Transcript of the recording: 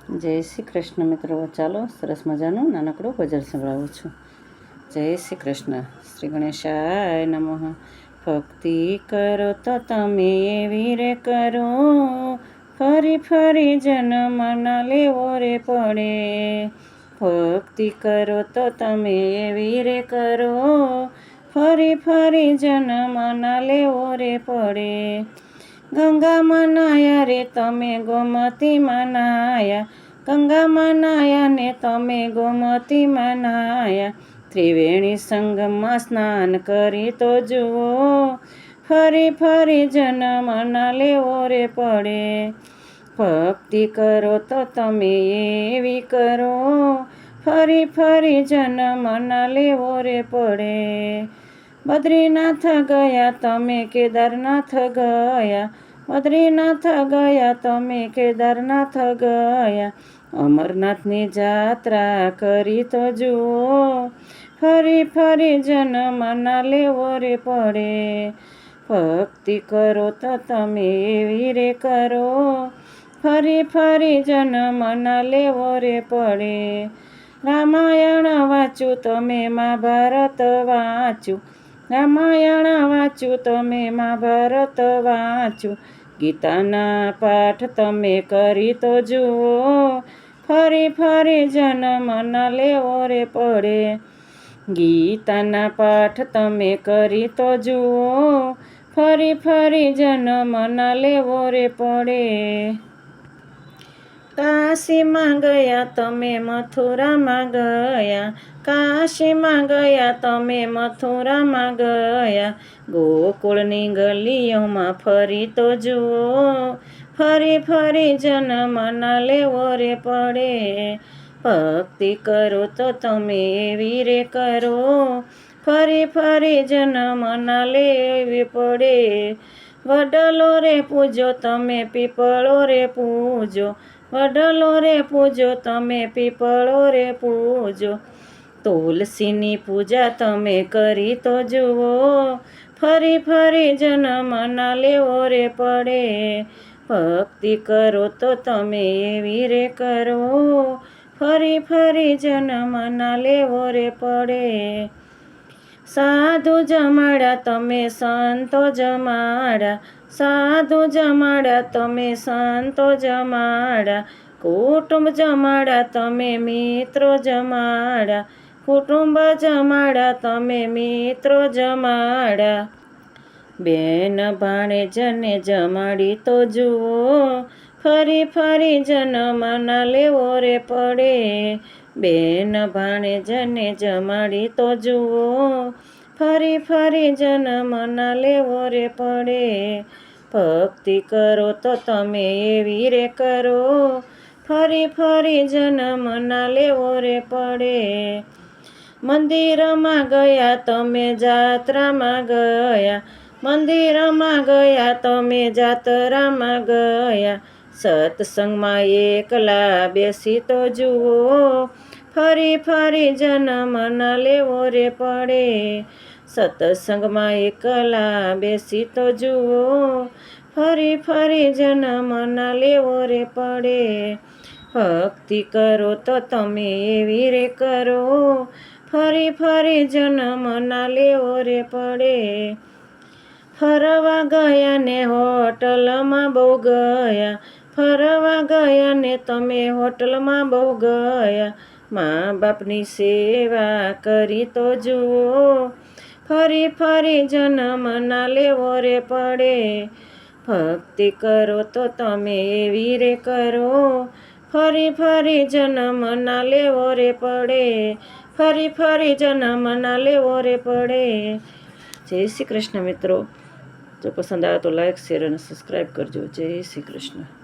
જય શ્રી કૃષ્ણ મિત્રો, ચાલો સરસ મજાનું નાનકડું ભજન સંભળાવું છું. જય શ્રી કૃષ્ણ. શ્રી ગણેશાય નમઃ. ભક્તિ કરો તો તમે એવી રે કરો, ફરી ફરી જન્મ ના લેવો રે પડે. ભક્તિ કરો તો તમે એવી રે કરો, ફરી ફરી જન્મ ના લેવો રે પડે. ગંગામાં નાયા રે તમે ગોમતીમાં નાયા, ગંગામાં નાયા ને તમે ગોમતીમાં નાયા. ત્રિવેણી સંગમમાં સ્નાન કરી તો જુઓ, ફરી ફરી જન્મ ના લેવો રે પડે. ભક્તિ કરો તો તમે એવી કરો, ફરી ફરી જન્મ ના લેવો રે પડે. બદ્રીનાથ ગયા તમે કેદારનાથ ગયા, બદ્રીનાથ ગયા તમે કેદારનાથ ગયા. અમરનાથની જાત્રા કરી તો જુઓ, ફરી ફરી જન્મ ના લેવો રે પડે. ભક્તિ કરો તો તમે એવી રે કરો, ફરી ફરી જન્મ ના લેવો રે પડે. રામાયણ વાંચું તમે મહાભારત વાંચું, રામાયણ વાંચું તમે મહાભારત વાંચું. ગીતાના પાઠ તમે કરી તો જુઓ, ફરી ફરી જન્મ ના લેવો રે પડે. ગીતાના પાઠ તમે કરી તો જુઓ, ફરી ફરી જન્મ ના લેવો રે પડે. કાશીમાં ગયા તમે મથુરામાં ગયા, કાશીમાં ગયા તમે મથુરામાં ગયા. ગોકુળની ગલીઓમાં ફરી તો જુઓ, ફરી ફરી જન્મ ના લેવો રે પડે. ભક્તિ કરો તો તમે એવી રે કરો, ફરી ફરી જન્મ ના લેવી પડે. વડલો રે પૂજો તમે પીપળો રે પૂજો, વડલો રે પૂજો તમે પીપળો રે પૂજો. તુલસીની પૂજા તમે કરી તો જુઓ, ફરી ફરી જન્મ ના લેવો રે પડે. ભક્તિ કરો તો તમે એવી રે કરો, ફરી ફરી જન્મ ના લેવો રે પડે. સાધુ જમાડ્યા તમે સંતો જમાડ્યા, સાધુ જમાડ્યા તમે સંતો જમાડ્યા. કુટુંબ જમાડ્યા તમે મિત્રો જમાડ્યા, કુટુંબ જમાડ્યા તમે મિત્રો જમાડ્યા. બેન ભાણેજને જમાડી તો જુઓ, ફરી ફરી જન્મ ના લેવો રે પડે. બેન ભાણેજને જમાડી તો જુઓ, ફરી ફરી જન્મ ના લેવો રે પડે. ભક્તિ કરો તો તમે એવી રે કરો, ફરી ફરી જન્મ ના લેવો રે પડે. મંદિરમાં ગયા તમે જાત્રામાં ગયા, મંદિરમાં ગયા તમે જાત્રામાં ગયા. સત્સંગમાં એકલા બેસી તો જુઓ, ફરી ફરી જન્મ ના લેવો રે પડે. સત્સંગમાં એકલા બેસી તો જુઓ, ફરી ફરી જન્મ ના લેવો રે પડે. ભક્તિ કરો તો તમે એવી રે કરો, ફરી ફરી જન્મ ના લેવો રે પડે. ફરવા ગયા ને હોટલમાં બહુ ગયા, ફરવા ગયા ને તમે હોટલમાં બહુ ગયા. મા બાપની સેવા કરી તો જુઓ, ફરી ફરી જન્મ ના લેવો રે પડે. ભક્તિ કરો તો તમે એવી રે કરો, ફરી ફરી જન્મ ના લેવો રે પડે. ફરી ફરી જન્મ ના લેવો રે પડે. જય શ્રી કૃષ્ણ મિત્રો. જો પસંદ આવે તો લાઈક, શેર અને સબસ્ક્રાઈબ કરજો. જય શ્રી કૃષ્ણ.